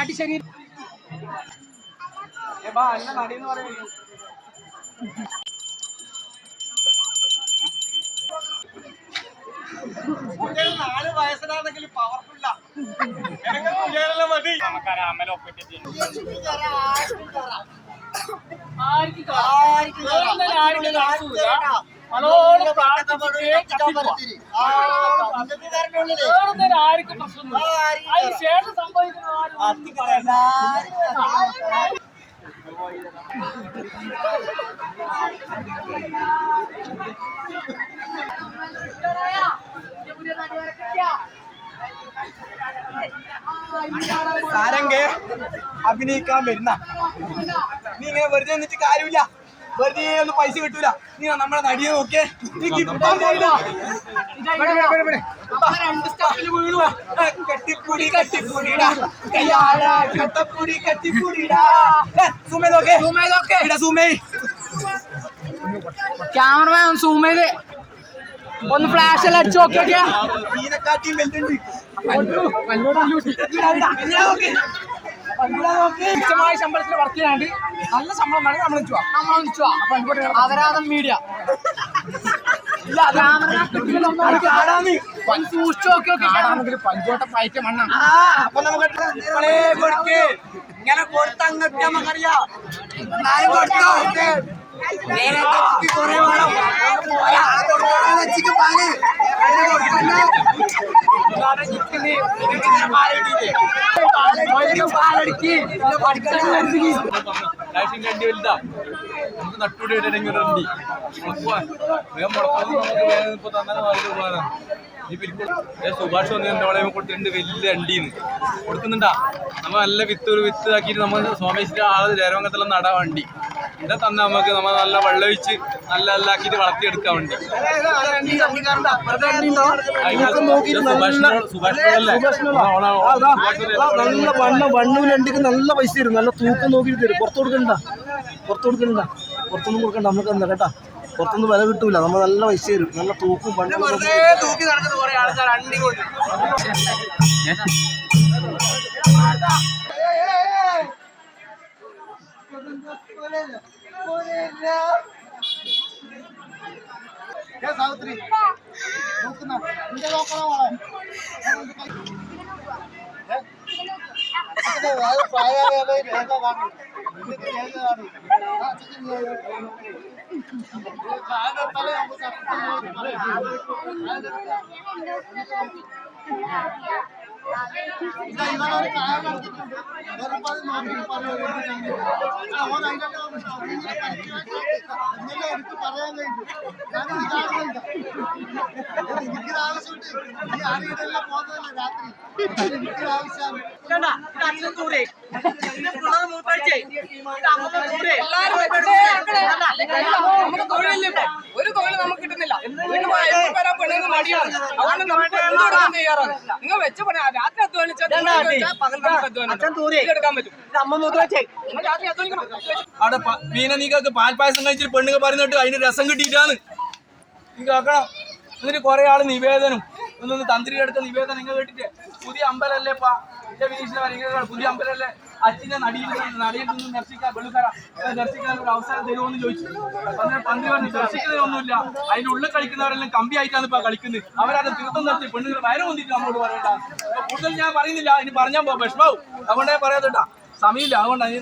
അടിശരീരം നാല് വയസ്സിലാണെങ്കിൽ പവർഫുള്ള മതി ആർക്കും പ്രശ്നം ശേഷം സംഭവിക്കുന്ന സാരംഗേ അഭിനയിക്കാൻ വരുന്ന നീ ഇങ്ങനെ വെറുതെ നിന്നിട്ട് കാര്യമില്ല. വെറുതെ ഒന്നും പൈസ കിട്ടൂല. നീ നമ്മളെ നടിയെ നോക്കിയേ. കെട്ടിപ്പൂടി കെട്ടിപ്പൂടിടാ കെട്ടപ്പൂടി കെട്ടിപ്പൂടിടാ. സൂമേ നോക്കേ സൂമേ ക്യാമറമാൻ സൂമേല് ഒന്ന് ഫ്ലാഷ് എല്ലാം അടിച്ചു നോക്കിയാ ഇതിനെക്കാട്ടിയും വലുതുണ്ട്. തുച്ഛമായ ശമ്പളത്തിൽ വർക്ക് ചെയ്യാണ്ട് നല്ല ശമ്പളം വേണമെങ്കിൽ നമ്മൾ അവരാധം മീഡിയ പഞ്ചോട്ട പയറ്റ മണ്ണ അപ്പൊ നമുക്ക് ഇങ്ങനെ കൊടുത്തങ്ങട്ട് നമുക്കറിയാം. കുറെ വേണം നട്ടൂടി സുഭാഷ് വന്ന് എന്റെ വളയം കൊടുത്തിട്ടുണ്ട്. വലിയ അണ്ടിന്ന് കൊടുക്കുന്നുണ്ടാ. നമ്മ നല്ല വിത്ത് ആക്കിയിട്ട് നമ്മൾ സോമേശ്വര ആള് ജയരംഗത്തെല്ലാം നടാൻ വണ്ടി ഇവിടെ തന്നെ നമുക്ക് നമ്മൾ നല്ല വെള്ളമൊഴിച്ച് നല്ല ആക്കിയിട്ട് വളർത്തിയെടുക്കാൻ വേണ്ടി. നല്ല വണ്ണൂരണ്ടിക്ക് നല്ല പൈസ തരും. നല്ല തൂക്കം നോക്കിയിട്ട് തരും. പുറത്തു കൊടുക്കണ്ട പുറത്തൊന്നും കൊടുക്കണ്ട. നമുക്ക് എന്താ കേട്ടാ പുറത്തൊന്നും വില കിട്ടൂല. നമ്മൾ നല്ല പൈസ തരും. നല്ല തൂക്കും തൂക്കി നടക്കുന്ന കുറെ ആൾക്കാർ അണ്ടി കൊണ്ട് സാവിത്രി നോക്കുന്ന ഇവരൊരു കാര്യം നടത്തിയിട്ടുണ്ട്. വെറുപ്പത് നോക്കി എടുത്ത് പറയാൻ കഴിഞ്ഞു. ഞാനത് കാണുന്നില്ല. എനിക്കൊരു ആവശ്യമുണ്ട്. ഈ ആരെല്ലാം പോകുന്നതല്ല രാത്രി. എനിക്കൊരു ആവശ്യമാണ്. ഒരു തൊഴിൽ നമുക്ക് കിട്ടുന്നില്ല. മടിയാണ്. അതുകൊണ്ട് നമുക്ക് എന്തുകൊടുക്കാൻ തയ്യാറാണ്. നിങ്ങൾ വെച്ച് പണി രാത്രി അധ്വാനിച്ചാൽ എടുക്കാൻ പറ്റും. അവിടെ മീന നീക്കൊക്കെ പാൽപ്പായസം കഴിച്ചിട്ട് പെണ്ണുങ്ങൾ പറയുന്നിട്ട് അതിന് രസം കിട്ടിയിട്ടാണ് നീ കേൾക്കണം. എന്നിട്ട് കുറെ ആള് നിവേദനം ഒന്നൊന്ന് തന്ത്രിയുടെ അടുത്ത നിവേദനം നിങ്ങൾ കേട്ടിട്ട് പുതിയ അമ്പലല്ലേ എന്റെ വിനീഷിനെ പുതിയ അമ്പലല്ലേ അച്ഛനെ നടിയിൽ നിന്ന് ദർശിക്കാൻ ദർശിക്കാൻ ഒരു അവസരം തരുമോന്ന് ചോദിച്ചു. തന്ത്രി പറഞ്ഞു ദർശിക്കുന്നതിനൊന്നുമില്ല. അതിന്റെ ഉള്ളിൽ കളിക്കുന്നവരെല്ലാം കമ്പി ആയിട്ടാണ് ഇപ്പൊ കളിക്കുന്നത്. അവരത് തീർത്ഥം നിർത്തി പെണ്ണുങ്ങൾ വയറ് വന്നിട്ട് നമ്മോട് പറയണ്ട. കൂടുതൽ ഞാൻ പറയുന്നില്ല. ഇനി പറഞ്ഞാൽ വിഷമാവും. അതുകൊണ്ടേ പറയാത്തട്ടാ സമയമില്ല. അതുകൊണ്ടാണ്